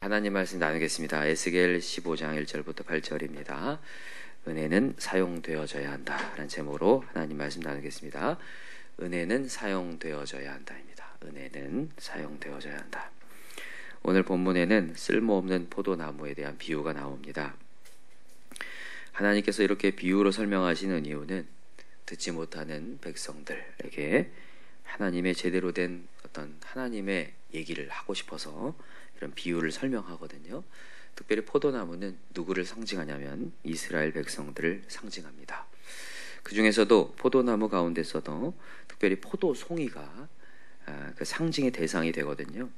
하나님 말씀 나누겠습니다. 에스겔 15장 1절부터 8절입니다. 은혜는 사용되어져야 한다 라는 제목으로 하나님 말씀 나누겠습니다. 은혜는 사용되어져야 한다입니다. 은혜는 사용되어져야 한다. 오늘 본문에는 쓸모없는 포도나무에 대한 비유가 나옵니다. 하나님께서 이렇게 비유로 설명하시는 이유는 듣지 못하는 백성들에게 하나님의 제대로 된 어떤 하나님의 얘기를 하고 싶어서 이런 비유를 설명하거든요. 특별히 포도나무는 누구를 상징하냐면 이스라엘 백성들을 상징합니다. 그 중에서도 포도나무 가운데서도 특별히 포도송이가 그 상징의 대상이 되거든요.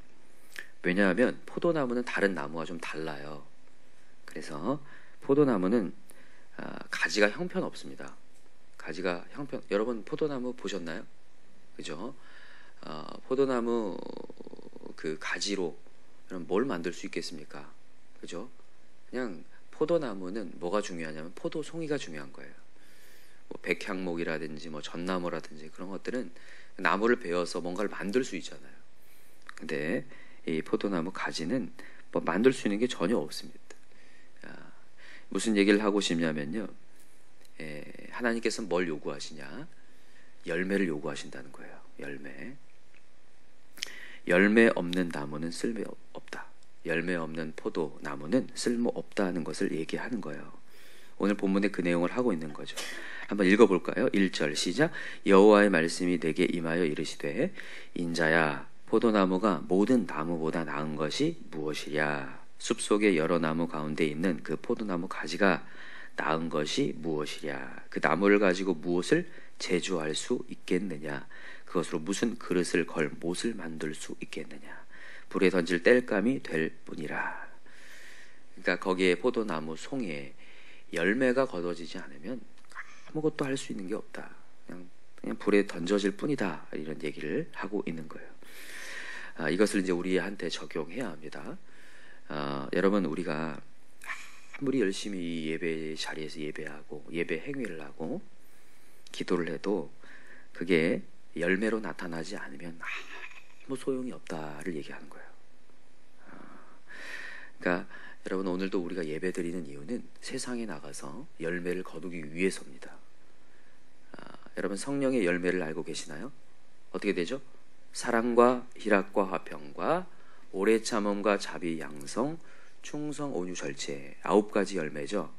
왜냐하면 포도나무는 다른 나무와 좀 달라요. 그래서 포도나무는 가지가 형편없습니다. 가지가 여러분 포도나무 보셨나요? 그죠? 포도나무 그 가지로 그럼 뭘 만들 수 있겠습니까? 그죠? 그냥 포도나무는 뭐가 중요하냐면 포도송이가 중요한 거예요. 뭐 백향목이라든지 뭐 전나무라든지 그런 것들은 나무를 베어서 뭔가를 만들 수 있잖아요. 근데 이 포도나무 가지는 뭐 만들 수 있는 게 전혀 없습니다. 무슨 얘기를 하고 싶냐면요. 하나님께서 뭘 요구하시냐? 열매를 요구하신다는 거예요. 열매 없는 나무는 쓸모없다. 열매 없는 포도나무는 쓸모없다는 것을 얘기하는 거예요. 오늘 본문에 그 내용을 하고 있는 거죠. 한번 읽어볼까요? 1절 시작. 여호와의 말씀이 내게 임하여 이르시되 인자야 포도나무가 모든 나무보다 나은 것이 무엇이랴. 숲속의 여러 나무 가운데 있는 그 포도나무 가지가 나은 것이 무엇이랴. 그 나무를 가지고 무엇을 제조할 수 있겠느냐. 그것으로 무슨 그릇을 걸 못을 만들 수 있겠느냐. 불에 던질 땔감이 될 뿐이라. 그러니까 거기에 포도나무 송이에 열매가 거둬지지 않으면 아무것도 할 수 있는 게 없다. 그냥 불에 던져질 뿐이다. 이런 얘기를 하고 있는 거예요. 이것을 이제 우리한테 적용해야 합니다. 여러분 우리가 아무리 열심히 예배 자리에서 예배하고 예배 행위를 하고 기도를 해도 그게 열매로 나타나지 않으면 아무 소용이 없다를 얘기하는 거예요. 그러니까 여러분 오늘도 우리가 예배 드리는 이유는 세상에 나가서 열매를 거두기 위해서입니다. 여러분 성령의 열매를 알고 계시나요? 어떻게 되죠? 사랑과 희락과 화평과 오래 참음과 자비 양성 충성 온유 절제 9가지 열매죠.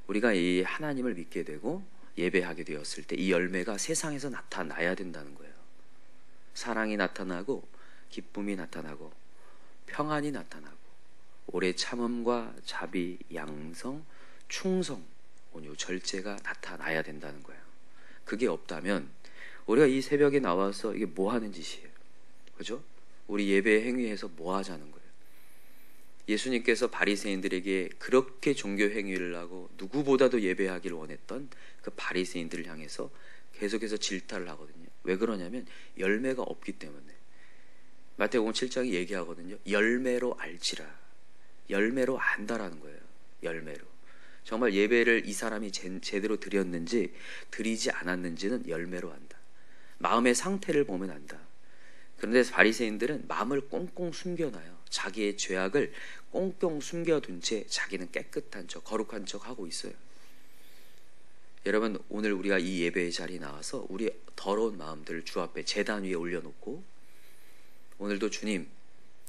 우리가 이 하나님을 믿게 되고 예배하게 되었을 때 이 열매가 세상에서 나타나야 된다는 거예요. 사랑이 나타나고 기쁨이 나타나고 평안이 나타나고 오래 참음과 자비 양성 충성 온유 절제가 나타나야 된다는 거예요. 그게 없다면 우리가 이 새벽에 나와서 이게 뭐 하는 짓이에요? 그죠? 우리 예배 행위에서 뭐 하자는 거예요? 예수님께서 바리새인들에게 그렇게 종교 행위를 하고 누구보다도 예배하기를 원했던 그 바리새인들을 향해서 계속해서 질타를 하거든요. 왜 그러냐면 열매가 없기 때문에. 마태복음 7장이 얘기하거든요. 열매로 알지라. 열매로 안다라는 거예요. 열매로. 정말 예배를 이 사람이 제대로 드렸는지 드리지 않았는지는 열매로 안다. 마음의 상태를 보면 안다. 그런데 바리새인들은 마음을 꽁꽁 숨겨놔요. 자기의 죄악을 꽁꽁 숨겨둔 채 자기는 깨끗한 척, 거룩한 척 하고 있어요. 여러분 오늘 우리가 이 예배의 자리에 나와서 우리 더러운 마음들을 주 앞에 제단 위에 올려놓고 오늘도 주님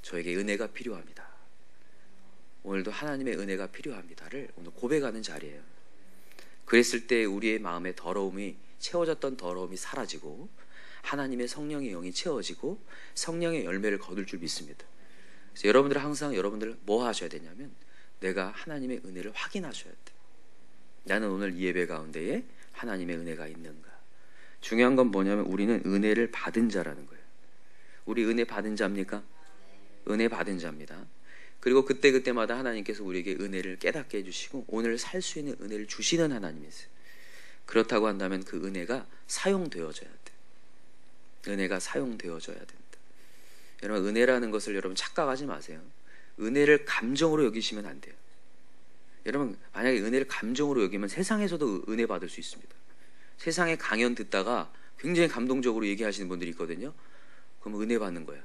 저에게 은혜가 필요합니다. 오늘도 하나님의 은혜가 필요합니다를 오늘 고백하는 자리예요. 그랬을 때 우리의 마음의 더러움이 채워졌던 더러움이 사라지고 하나님의 성령의 영이 채워지고 성령의 열매를 거둘 줄 믿습니다. 그래서 여러분들은 항상 여러분들 뭐 하셔야 되냐면 내가 하나님의 은혜를 확인하셔야 돼. 나는 오늘 이 예배 가운데에 하나님의 은혜가 있는가. 중요한 건 뭐냐면 우리는 은혜를 받은 자라는 거예요. 우리 은혜 받은 자입니까? 은혜 받은 자입니다. 그리고 그때마다 하나님께서 우리에게 은혜를 깨닫게 해주시고 오늘 살 수 있는 은혜를 주시는 하나님이세요. 그렇다고 한다면 그 은혜가 사용되어져야 돼. 은혜가 사용되어져야 된다. 여러분 은혜라는 것을 여러분 착각하지 마세요. 은혜를 감정으로 여기시면 안 돼요. 여러분 만약에 은혜를 감정으로 여기면 세상에서도 은혜 받을 수 있습니다. 세상에 강연 듣다가 굉장히 감동적으로 얘기하시는 분들이 있거든요. 그럼 은혜 받는 거예요.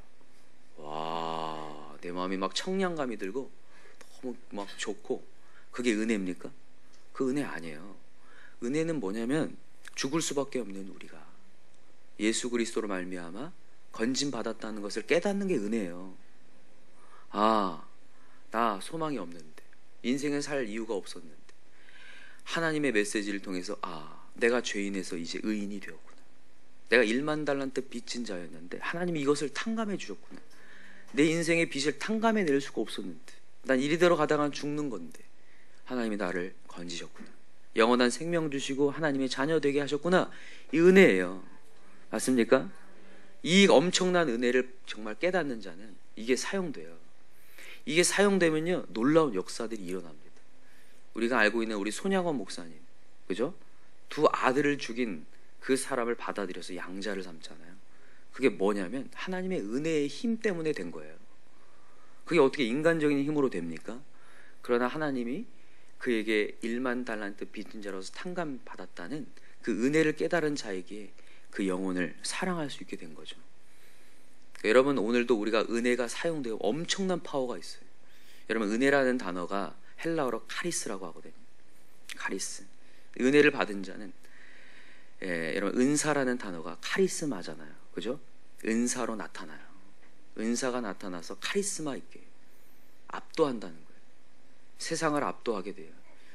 와 내 마음이 막 청량감이 들고 너무 막 좋고, 그게 은혜입니까? 그 은혜 아니에요. 은혜는 뭐냐면 죽을 수밖에 없는 우리가 예수 그리스도로 말미암아 건진 받았다는 것을 깨닫는 게 은혜예요. 아, 나 소망이 없는데, 인생에 살 이유가 없었는데 하나님의 메시지를 통해서 내가 죄인에서 이제 의인이 되었구나. 내가 1만 달란트 빚진 자였는데 하나님이 이것을 탕감해 주셨구나. 내 인생의 빚을 탕감해 낼 수가 없었는데, 난 이리대로 가다가 죽는 건데 하나님이 나를 건지셨구나. 영원한 생명 주시고 하나님의 자녀 되게 하셨구나. 이 은혜예요. 맞습니까? 이 엄청난 은혜를 정말 깨닫는 자는 이게 사용돼요. 이게 사용되면요, 놀라운 역사들이 일어납니다. 우리가 알고 있는 우리 손양원 목사님, 그죠? 2 아들을 죽인 그 사람을 받아들여서 양자를 삼잖아요. 그게 뭐냐면 하나님의 은혜의 힘 때문에 된 거예요. 그게 어떻게 인간적인 힘으로 됩니까? 그러나 하나님이 그에게 1만 달란트 빚진 자로서 탕감 받았다는 그 은혜를 깨달은 자에게 그 영혼을 사랑할 수 있게 된 거죠. 여러분, 오늘도 우리가 은혜가 사용되고 엄청난 파워가 있어요. 여러분, 은혜라는 단어가 헬라어로 카리스라고 하거든요. 카리스. 은혜를 받은 자는, 여러분, 은사라는 단어가 카리스마잖아요. 그죠? 은사로 나타나요. 은사가 나타나서 카리스마 있게 압도한다는 거예요. 세상을 압도하게 돼요.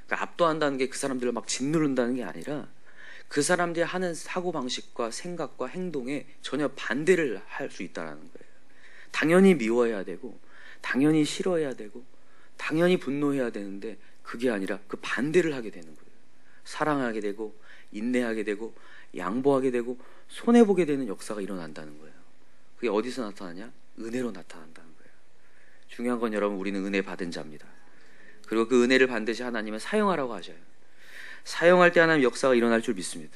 그러니까 압도한다는 게 그 사람들을 막 짓누른다는 게 아니라 그 사람들이 하는 사고방식과 생각과 행동에 전혀 반대를 할 수 있다는 거예요. 당연히 미워해야 되고, 당연히 싫어해야 되고, 당연히 분노해야 되는데 그게 아니라 그 반대를 하게 되는 거예요. 사랑하게 되고, 인내하게 되고, 양보하게 되고, 손해보게 되는 역사가 일어난다는 거예요. 그게 어디서 나타나냐? 은혜로 나타난다는 거예요. 중요한 건 여러분, 우리는 은혜 받은 자입니다. 그리고 그 은혜를 반드시 하나님은 사용하라고 하셔요. 사용할 때 하나님 역사가 일어날 줄 믿습니다.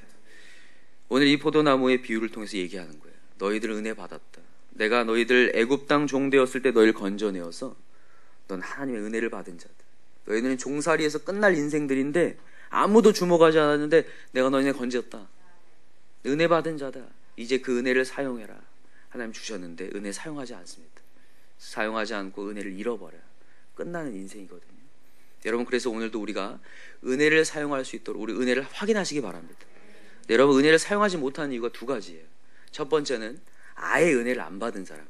오늘 이 포도나무의 비유를 통해서 얘기하는 거예요. 너희들 은혜 받았다. 내가 너희들 애굽 땅 종되었을 때 너희를 건져내어서 넌 하나님의 은혜를 받은 자다. 너희들은 종살이에서 끝날 인생들인데 아무도 주목하지 않았는데 내가 너희를 건졌다. 은혜 받은 자다. 이제 그 은혜를 사용해라. 하나님 주셨는데 은혜 사용하지 않습니다. 사용하지 않고 은혜를 잃어버려요. 끝나는 인생이거든요. 여러분, 그래서 오늘도 우리가 은혜를 사용할 수 있도록 우리 은혜를 확인하시기 바랍니다. 여러분, 은혜를 사용하지 못하는 이유가 2가지예요. 첫 번째는 아예 은혜를 안 받은 사람.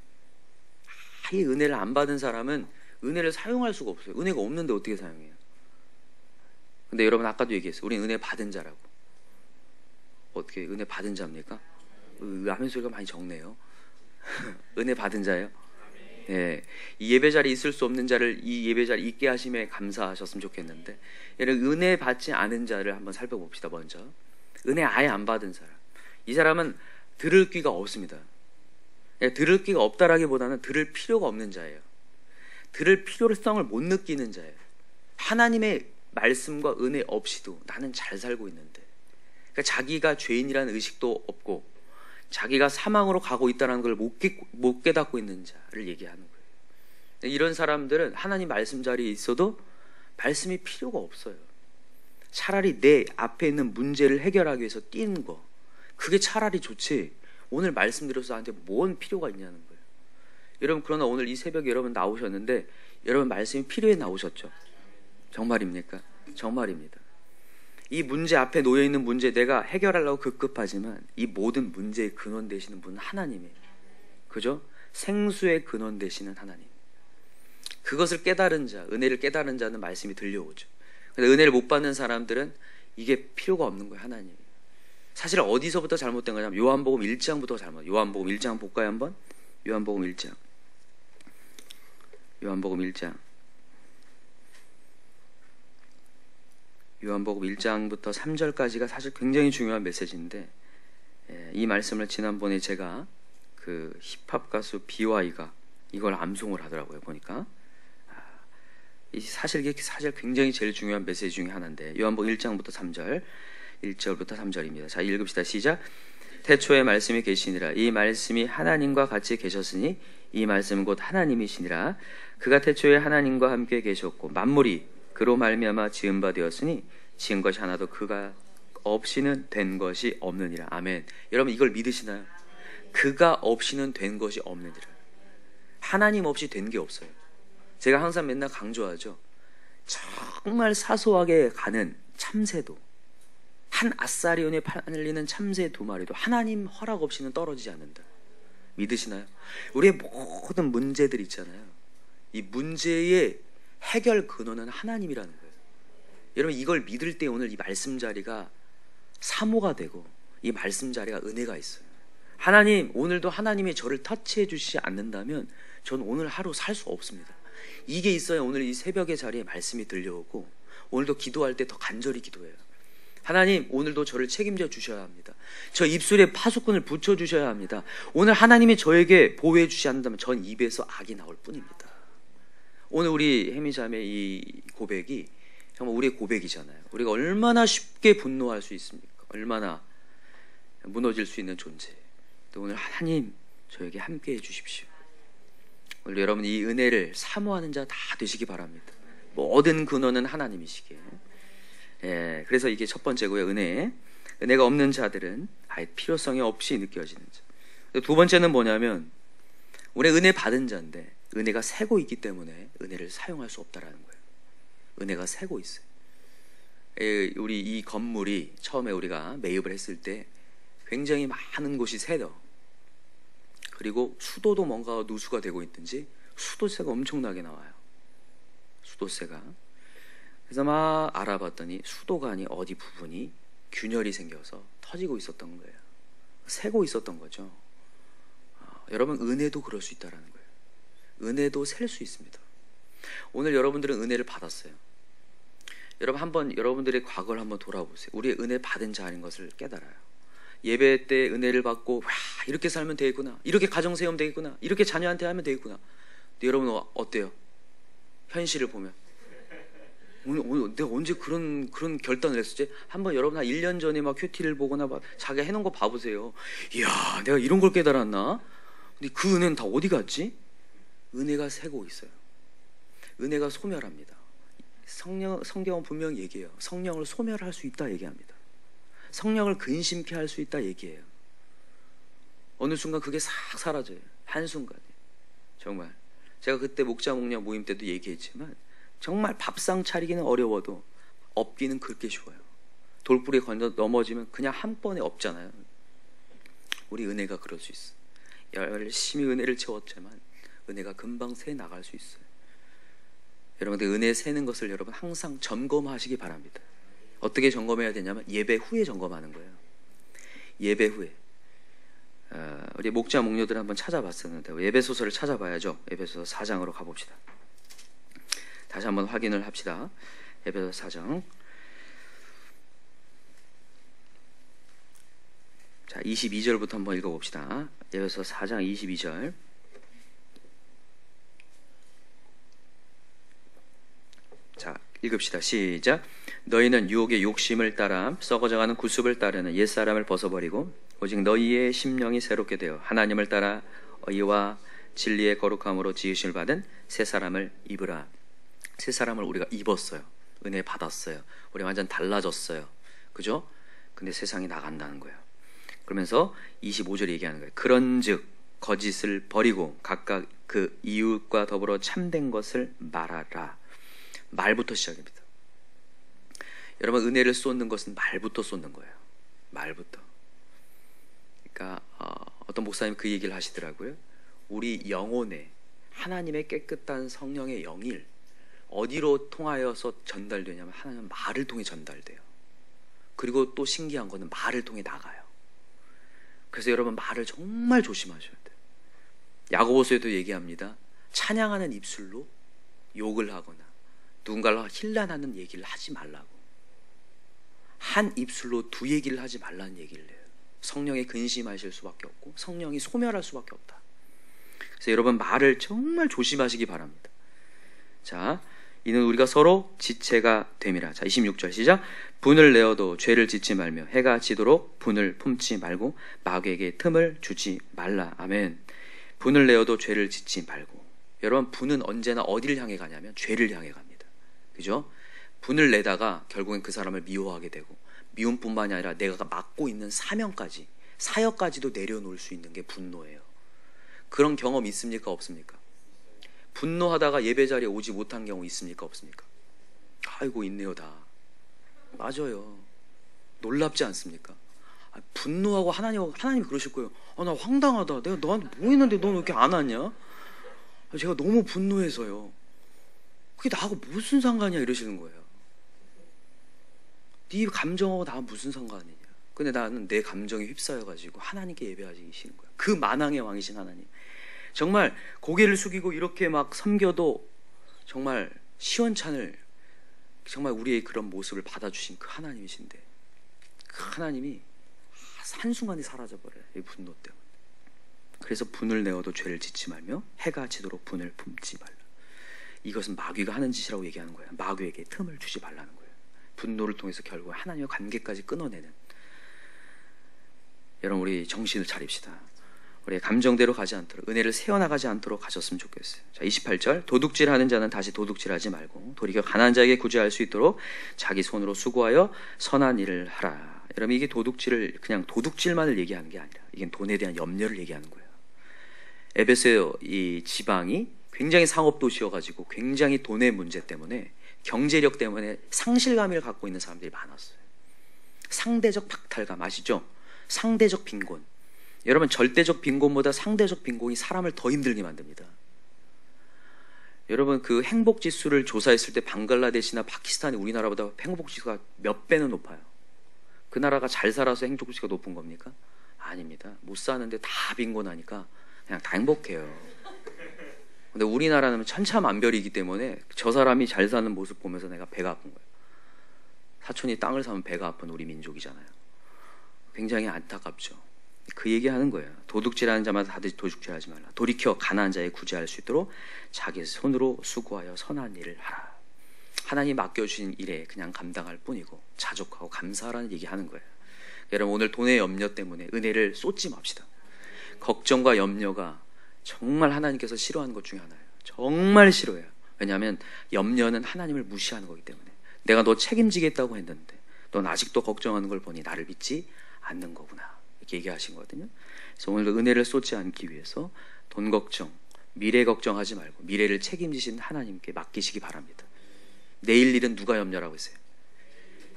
아예 은혜를 안 받은 사람은 은혜를 사용할 수가 없어요. 은혜가 없는데 어떻게 사용해요? 근데 여러분, 아까도 얘기했어요. 우리는 은혜 받은 자라고. 어떻게 은혜 받은 자입니까? 아멘 소리가 많이 적네요. 은혜 받은 자예요? 예, 이 예배 자리에 있을 수 없는 자를 이 예배 자리에 있게 하심에 감사하셨으면 좋겠는데, 여러분, 은혜 받지 않은 자를 한번 살펴봅시다. 먼저 은혜 아예 안 받은 사람, 이 사람은 들을 귀가 없습니다. 들을 귀가 없다라기보다는 들을 필요가 없는 자예요. 들을 필요성을 못 느끼는 자예요. 하나님의 말씀과 은혜 없이도 나는 잘 살고 있는데, 그러니까 자기가 죄인이라는 의식도 없고 자기가 사망으로 가고 있다는 걸 못 깨닫고 있는 자를 얘기하는 거예요. 이런 사람들은 하나님 말씀 자리에 있어도 말씀이 필요가 없어요. 차라리 내 앞에 있는 문제를 해결하기 위해서 뛰는 거, 그게 차라리 좋지, 오늘 말씀드려서 나한테 뭔 필요가 있냐는 거예요. 여러분, 그러나 오늘 이 새벽에 여러분 나오셨는데 여러분 말씀이 필요해 나오셨죠? 정말입니까? 정말입니다. 이 문제 앞에 놓여있는 문제 내가 해결하려고 급급하지만 이 모든 문제의 근원 되시는 분은 하나님이에요. 그죠? 생수의 근원 되시는 하나님. 그것을 깨달은 자, 은혜를 깨달은 자는 말씀이 들려오죠. 근데 은혜를 못 받는 사람들은 이게 필요가 없는 거예요. 하나님이. 사실 어디서부터 잘못된 거냐면 요한복음 1장부터 잘못. 요한복음 1장 볼까요 한번? 요한복음 1장. 요한복음 1장. 요한복음 1장부터 3절까지가 사실 굉장히 중요한 메시지인데, 이 말씀을 지난번에 제가 그 힙합 가수 BY가 이걸 암송을 하더라고요. 보니까 사실 이게 사실 굉장히 제일 중요한 메시지 중에 하나인데, 요한복음 1장부터 3절, 1절부터 3절입니다. 자, 읽읍시다. 시작. 태초에 말씀이 계시니라. 이 말씀이 하나님과 같이 계셨으니 이 말씀은 곧 하나님이시니라. 그가 태초에 하나님과 함께 계셨고 만물이 그로 말미암아 지은 바 되었으니 지은 것이 하나도 그가 없이는 된 것이 없느니라. 아멘. 여러분, 이걸 믿으시나요? 그가 없이는 된 것이 없느니라. 하나님 없이 된 게 없어요. 제가 항상 맨날 강조하죠. 정말 사소하게 가는 참새도, 한 아사리온에 팔리는 참새 2마리도 하나님 허락 없이는 떨어지지 않는다. 믿으시나요? 우리의 모든 문제들 있잖아요. 이 문제의 해결 근원은 하나님이라는 거예요. 여러분, 이걸 믿을 때 오늘 이 말씀 자리가 사모가 되고 이 말씀 자리가 은혜가 있어요. 하나님, 오늘도 하나님이 저를 터치해 주시지 않는다면 전 오늘 하루 살 수 없습니다. 이게 있어야 오늘 이 새벽의 자리에 말씀이 들려오고 오늘도 기도할 때 더 간절히 기도해요. 하나님, 오늘도 저를 책임져 주셔야 합니다. 저 입술에 파수꾼을 붙여 주셔야 합니다. 오늘 하나님이 저에게 보호해 주시지 않는다면 전 입에서 악이 나올 뿐입니다. 오늘 우리 혜미자매 이 고백이 정말 우리의 고백이잖아요. 우리가 얼마나 쉽게 분노할 수 있습니까? 얼마나 무너질 수 있는 존재. 또 오늘 하나님 저에게 함께해 주십시오. 오늘 여러분 이 은혜를 사모하는 자 다 되시기 바랍니다. 모든 근원은 하나님이시기에. 그래서 이게 첫 번째고요. 은혜가 없는 자들은 아예 필요성이 없이 느껴지는 자. 두 번째는 뭐냐면 우리 은혜 받은 자인데 은혜가 새고 있기 때문에 은혜를 사용할 수 없다라는 거예요. 은혜가 새고 있어요. 우리 이 건물이 처음에 우리가 매입을 했을 때 굉장히 많은 곳이 새요. 그리고 수도도 뭔가 누수가 되고 있든지 수도세가 엄청나게 나와요. 수도세가. 그래서 막 알아봤더니 수도가 아닌 어디 부분이 균열이 생겨서 터지고 있었던 거예요. 새고 있었던 거죠. 여러분, 은혜도 그럴 수 있다는 거예요. 은혜도 셀 수 있습니다. 오늘 여러분들은 은혜를 받았어요. 여러분 한번 여러분들의 과거를 한번 돌아보세요. 우리의 은혜 받은 자인 것을 깨달아요. 예배 때 은혜를 받고 와, 이렇게 살면 되겠구나, 이렇게 가정 세우면 되겠구나, 이렇게 자녀한테 하면 되겠구나. 근데 여러분 어때요? 현실을 보면 오늘 내가 언제 그런 결단을 했었지? 한번 여러분 한 1년 전에 막 큐티를 보거나 막 자기가 해놓은 거 봐보세요. 이야, 내가 이런 걸 깨달았나? 근데 그 은혜는 다 어디 갔지? 은혜가 새고 있어요. 은혜가 소멸합니다. 성경은 분명히 얘기해요. 성령을 소멸할 수 있다 얘기합니다. 성령을 근심케 할 수 있다 얘기해요. 어느 순간 그게 싹 사라져요. 한순간에. 정말 제가 그때 목자 목녀 모임 때도 얘기했지만 정말 밥상 차리기는 어려워도 엎기는 그렇게 쉬워요. 돌부리에 건져 넘어지면 그냥 한 번에 엎잖아요. 우리 은혜가 그럴 수 있어. 열심히 은혜를 채웠지만 은혜가 금방 새 나갈 수 있어요. 여러분들 은혜 새는 것을 여러분 항상 점검하시기 바랍니다. 어떻게 점검해야 되냐면 예배 후에 점검하는 거예요. 예배 후에. 우리 목자 목녀들 한번 찾아봤었는데 에베소서를 찾아봐야죠. 에베소서 4장으로 가봅시다. 다시 한번 확인을 합시다. 에베소서 4장. 자, 22절부터 한번 읽어봅시다. 에베소서 4장 22절. 자, 읽읍시다. 시작. 너희는 유혹의 욕심을 따라 썩어져가는 구습을 따르는 옛사람을 벗어버리고 오직 너희의 심령이 새롭게 되어 하나님을 따라 의와 진리의 거룩함으로 지으심을 받은 새 사람을 입으라. 새 사람을 우리가 입었어요. 은혜 받았어요. 우리 완전 달라졌어요. 그죠? 근데 세상이 나간다는 거예요. 그러면서 25절 얘기하는 거예요. 그런즉 거짓을 버리고 각각 그 이웃과 더불어 참된 것을 말하라. 말부터 시작입니다. 여러분, 은혜를 쏟는 것은 말부터 쏟는 거예요. 말부터. 그러니까 어떤 목사님 그 얘기를 하시더라고요. 우리 영혼에 하나님의 깨끗한 성령의 영일 어디로 통하여서 전달되냐면 하나님은 말을 통해 전달돼요. 그리고 또 신기한 거는 말을 통해 나가요. 그래서 여러분 말을 정말 조심하셔야 돼요. 야고보서에도 얘기합니다. 찬양하는 입술로 욕을 하거나 누군가를 힐난하는 얘기를 하지 말라고. 한 입술로 두 얘기를 하지 말라는 얘기를 해요. 성령에 근심하실 수밖에 없고 성령이 소멸할 수밖에 없다. 그래서 여러분 말을 정말 조심하시기 바랍니다. 자, 이는 우리가 서로 지체가 됨이라. 자, 26절 시작. 분을 내어도 죄를 짓지 말며 해가 지도록 분을 품지 말고 마귀에게 틈을 주지 말라. 아멘. 분을 내어도 죄를 짓지 말고. 여러분, 분은 언제나 어디를 향해 가냐면 죄를 향해 갑니다. 그죠? 분을 내다가 결국엔 그 사람을 미워하게 되고 미움뿐만이 아니라 내가 맡고 있는 사명까지, 사역까지도 내려놓을 수 있는 게 분노예요. 그런 경험 있습니까? 없습니까? 분노하다가 예배 자리에 오지 못한 경우 있습니까? 없습니까? 아이고 있네요 다. 맞아요. 놀랍지 않습니까? 분노하고 하나님이 그러실 거예요. 나 황당하다. 내가 너한테 뭐 했는데 너는 왜 이렇게 안 왔냐? 제가 너무 분노해서요. 그게 나하고 무슨 상관이야 이러시는 거예요. 네 감정하고 나 무슨 상관이냐. 근데 나는 내 감정에 휩싸여가지고 하나님께 예배하시는 거예요. 그 만왕의 왕이신 하나님. 정말 고개를 숙이고 이렇게 막 섬겨도 정말 시원찮을 정말 우리의 그런 모습을 받아주신 그 하나님이신데 그 하나님이 한순간에 사라져버려요. 이 분노 때문에. 그래서 분을 내어도 죄를 짓지 말며 해가 지도록 분을 품지 말라. 이것은 마귀가 하는 짓이라고 얘기하는 거예요. 마귀에게 틈을 주지 말라는 거예요. 분노를 통해서 결국 하나님과 관계까지 끊어내는. 여러분 우리 정신을 차립시다. 우리의 감정대로 가지 않도록 은혜를 세워나가지 않도록 가셨으면 좋겠어요. 자 28절 도둑질하는 자는 다시 도둑질하지 말고 돌이켜 가난한 자에게 구제할 수 있도록 자기 손으로 수고하여 선한 일을 하라. 여러분 이게 도둑질을 그냥 도둑질만을 얘기하는 게 아니라 이게 돈에 대한 염려를 얘기하는 거예요. 에베소 이 지방이 굉장히 상업도시여가지고 굉장히 돈의 문제 때문에 경제력 때문에 상실감을 갖고 있는 사람들이 많았어요. 상대적 박탈감 아시죠? 상대적 빈곤. 여러분 절대적 빈곤보다 상대적 빈곤이 사람을 더 힘들게 만듭니다. 여러분 그 행복지수를 조사했을 때 방글라데시나 파키스탄이 우리나라보다 행복지수가 몇 배는 높아요. 그 나라가 잘 살아서 행복지수가 높은 겁니까? 아닙니다. 못 사는데 다 빈곤하니까 그냥 다 행복해요. 근데 우리나라는 천차만별이기 때문에 저 사람이 잘 사는 모습 보면서 내가 배가 아픈 거예요. 사촌이 땅을 사면 배가 아픈 우리 민족이잖아요. 굉장히 안타깝죠. 그 얘기하는 거예요. 도둑질하는 자마다 다들 도둑질하지 말라. 돌이켜 가난한 자에 구제할 수 있도록 자기 손으로 수고하여 선한 일을 하라. 하나님 맡겨주신 일에 그냥 감당할 뿐이고 자족하고 감사하라는 얘기하는 거예요. 여러분 오늘 돈의 염려 때문에 은혜를 쏟지 맙시다. 걱정과 염려가 정말 하나님께서 싫어하는 것 중에 하나예요. 정말 싫어해요. 왜냐하면 염려는 하나님을 무시하는 거기 때문에 내가 너 책임지겠다고 했는데 넌 아직도 걱정하는 걸 보니 나를 믿지 않는 거구나. 이렇게 얘기하신 거거든요. 그래서 오늘도 은혜를 쏟지 않기 위해서 돈 걱정, 미래 걱정하지 말고 미래를 책임지신 하나님께 맡기시기 바랍니다. 내일 일은 누가 염려라고 했어요?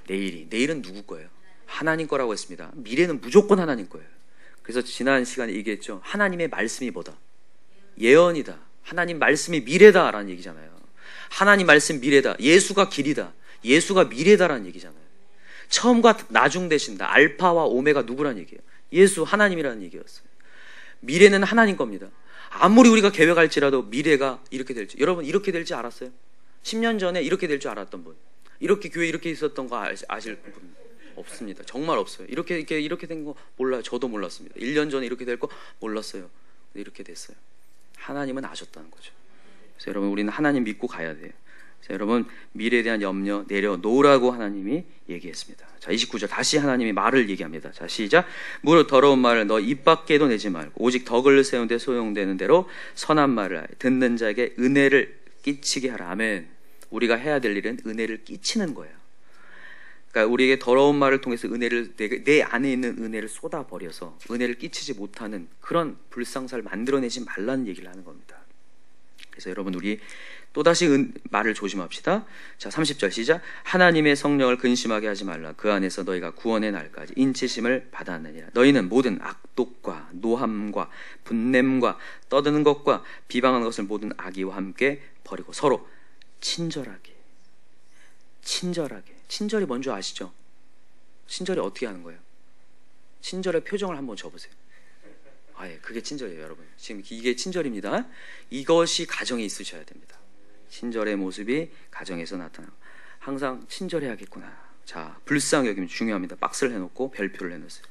내일은 누구 거예요? 하나님 거라고 했습니다. 미래는 무조건 하나님 거예요. 그래서 지난 시간에 얘기했죠. 하나님의 말씀이 뭐다? 예언이다. 하나님 말씀이 미래다라는 얘기잖아요. 하나님 말씀 미래다. 예수가 길이다. 예수가 미래다라는 얘기잖아요. 처음과 나중 되신다. 알파와 오메가 누구란 얘기예요? 예수 하나님이라는 얘기였어요. 미래는 하나님 겁니다. 아무리 우리가 계획할지라도 미래가 이렇게 될지. 여러분 이렇게 될지 알았어요? 10년 전에 이렇게 될 줄 알았던 분, 이렇게 교회 이렇게 있었던 거 아실 분 없습니다. 정말 없어요. 이렇게 된 거 몰라요. 저도 몰랐습니다. 1년 전에 이렇게 될 거 몰랐어요. 근데 이렇게 됐어요. 하나님은 아셨다는 거죠. 그래서 여러분 우리는 하나님 믿고 가야 돼요. 그래서 여러분 미래에 대한 염려 내려놓으라고 하나님이 얘기했습니다. 자 29절 다시 하나님이 말을 얘기합니다. 자 시작. 무릇 더러운 말을 너 입 밖에도 내지 말고 오직 덕을 세운 데 소용되는 대로 선한 말을 듣는 자에게 은혜를 끼치게 하라. 아멘. 우리가 해야 될 일은 은혜를 끼치는 거예요. 그러니까 우리에게 더러운 말을 통해서 은혜를 내 안에 있는 은혜를 쏟아버려서 은혜를 끼치지 못하는 그런 불상사를 만들어내지 말라는 얘기를 하는 겁니다. 그래서 여러분 우리 또다시 말을 조심합시다. 자 30절 시작. 하나님의 성령을 근심하게 하지 말라. 그 안에서 너희가 구원의 날까지 인치심을 받았느니라. 너희는 모든 악독과 노함과 분냄과 떠드는 것과 비방하는 것을 모든 악의와 함께 버리고 서로 친절하게. 친절이 뭔지 아시죠? 친절이 어떻게 하는 거예요? 친절의 표정을 한번 줘보세요. 예, 그게 친절이에요, 여러분. 지금 이게 친절입니다. 이것이 가정에 있으셔야 됩니다. 친절의 모습이 가정에서 나타나고 항상 친절해야겠구나. 자, 불쌍히 여기면 중요합니다. 박스를 해놓고 별표를 해놓으세요.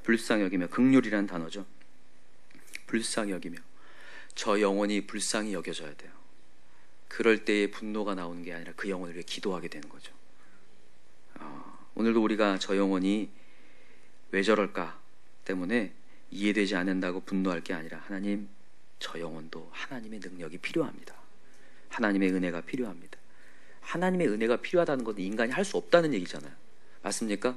불쌍히 여기며 긍휼이라는 단어죠. 불쌍히 여기며 저 영혼이 불쌍히 여겨져야 돼요. 그럴 때에 분노가 나오는 게 아니라 그 영혼을 위해 기도하게 되는 거죠. 오늘도 우리가 저 영혼이 왜 저럴까 때문에 이해되지 않는다고 분노할 게 아니라 하나님, 저 영혼도 하나님의 능력이 필요합니다. 하나님의 은혜가 필요합니다. 하나님의 은혜가 필요하다는 것은 인간이 할 수 없다는 얘기잖아요. 맞습니까?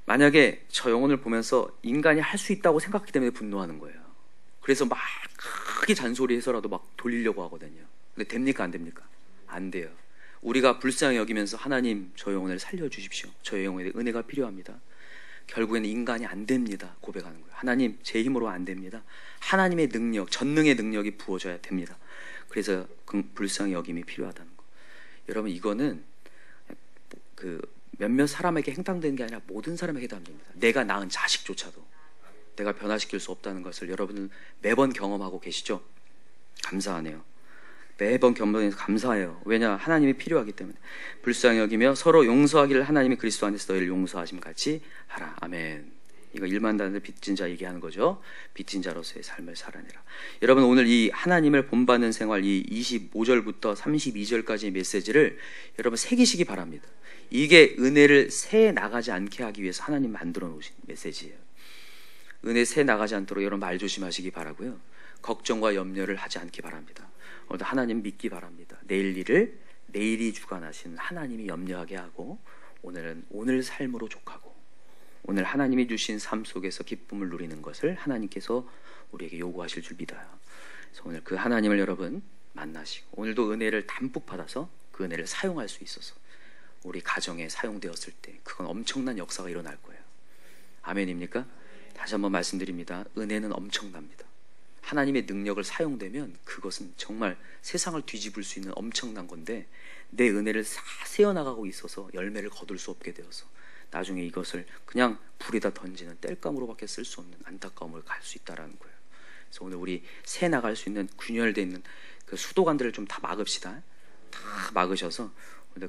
만약에 저 영혼을 보면서 인간이 할 수 있다고 생각하기 때문에 분노하는 거예요. 그래서 막 크게 잔소리해서라도 막 돌리려고 하거든요. 근데 됩니까 안 됩니까? 안 돼요. 우리가 불쌍히 여기면서 하나님 저희 영혼을 살려주십시오. 저희 영혼에 은혜가 필요합니다. 결국에는 인간이 안 됩니다. 고백하는 거예요. 하나님 제 힘으로 안 됩니다. 하나님의 능력, 전능의 능력이 부어져야 됩니다. 그래서 불쌍히 여김이 필요하다는 거. 여러분 이거는 그 몇몇 사람에게 해당되는 게 아니라 모든 사람에게 해당됩니다. 내가 낳은 자식조차도 내가 변화시킬 수 없다는 것을 여러분은 매번 경험하고 계시죠? 감사하네요. 매번 경험해서 감사해요. 왜냐? 하나님이 필요하기 때문에. 불쌍히 여기며 서로 용서하기를 하나님이 그리스도 안에서 너희를 용서하심 같이 하라. 아멘. 이거 1만 단을 빚진 자 얘기하는 거죠. 빚진 자로서의 삶을 살아내라. 여러분 오늘 이 하나님을 본받는 생활 이 25절부터 32절까지의 메시지를 여러분 새기시기 바랍니다. 이게 은혜를 새 나가지 않게 하기 위해서 하나님 만들어 놓으신 메시지예요. 은혜 새 나가지 않도록 여러분 말 조심하시기 바라고요. 걱정과 염려를 하지 않기 바랍니다. 오늘도 하나님 믿기 바랍니다. 내일 일을 내일이 주관하시는 하나님이 염려하게 하고 오늘은 오늘 삶으로 족하고 오늘 하나님이 주신 삶 속에서 기쁨을 누리는 것을 하나님께서 우리에게 요구하실 줄 믿어요. 그래서 오늘 그 하나님을 여러분 만나시고 오늘도 은혜를 담뿍 받아서 그 은혜를 사용할 수 있어서 우리 가정에 사용되었을 때 그건 엄청난 역사가 일어날 거예요. 아멘입니까? 다시 한번 말씀드립니다. 은혜는 엄청납니다. 하나님의 능력을 사용되면 그것은 정말 세상을 뒤집을 수 있는 엄청난 건데 내 은혜를 새어나가고 있어서 열매를 거둘 수 없게 되어서 나중에 이것을 그냥 불에다 던지는 땔감으로밖에 쓸 수 없는 안타까움을 갈 수 있다는 거예요. 그래서 오늘 우리 새 나갈 수 있는 균열되어 있는 그 수도관들을 좀 다 막읍시다. 다 막으셔서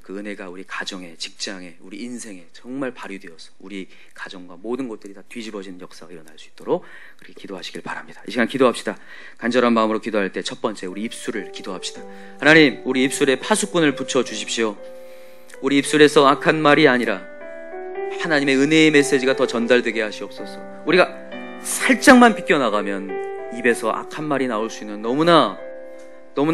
그 은혜가 우리 가정에, 직장에, 우리 인생에 정말 발휘되어서 우리 가정과 모든 것들이 다 뒤집어지는 역사가 일어날 수 있도록 그렇게 기도하시길 바랍니다. 이 시간 기도합시다. 간절한 마음으로 기도할 때 첫 번째 우리 입술을 기도합시다. 하나님 우리 입술에 파수꾼을 붙여주십시오. 우리 입술에서 악한 말이 아니라 하나님의 은혜의 메시지가 더 전달되게 하시옵소서. 우리가 살짝만 비껴나가면 입에서 악한 말이 나올 수 있는 너무나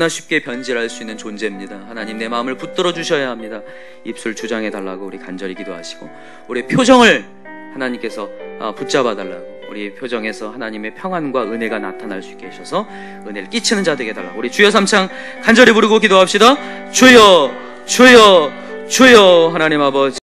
쉽게 변질할 수 있는 존재입니다. 하나님 내 마음을 붙들어 주셔야 합니다. 입술 주장해 달라고 우리 간절히 기도하시고 우리의 표정을 하나님께서 붙잡아 달라고 우리 표정에서 하나님의 평안과 은혜가 나타날 수 있게 하셔서 은혜를 끼치는 자 되게 해달라고 우리 주여 삼창 간절히 부르고 기도합시다. 주여 주여 주여 하나님 아버지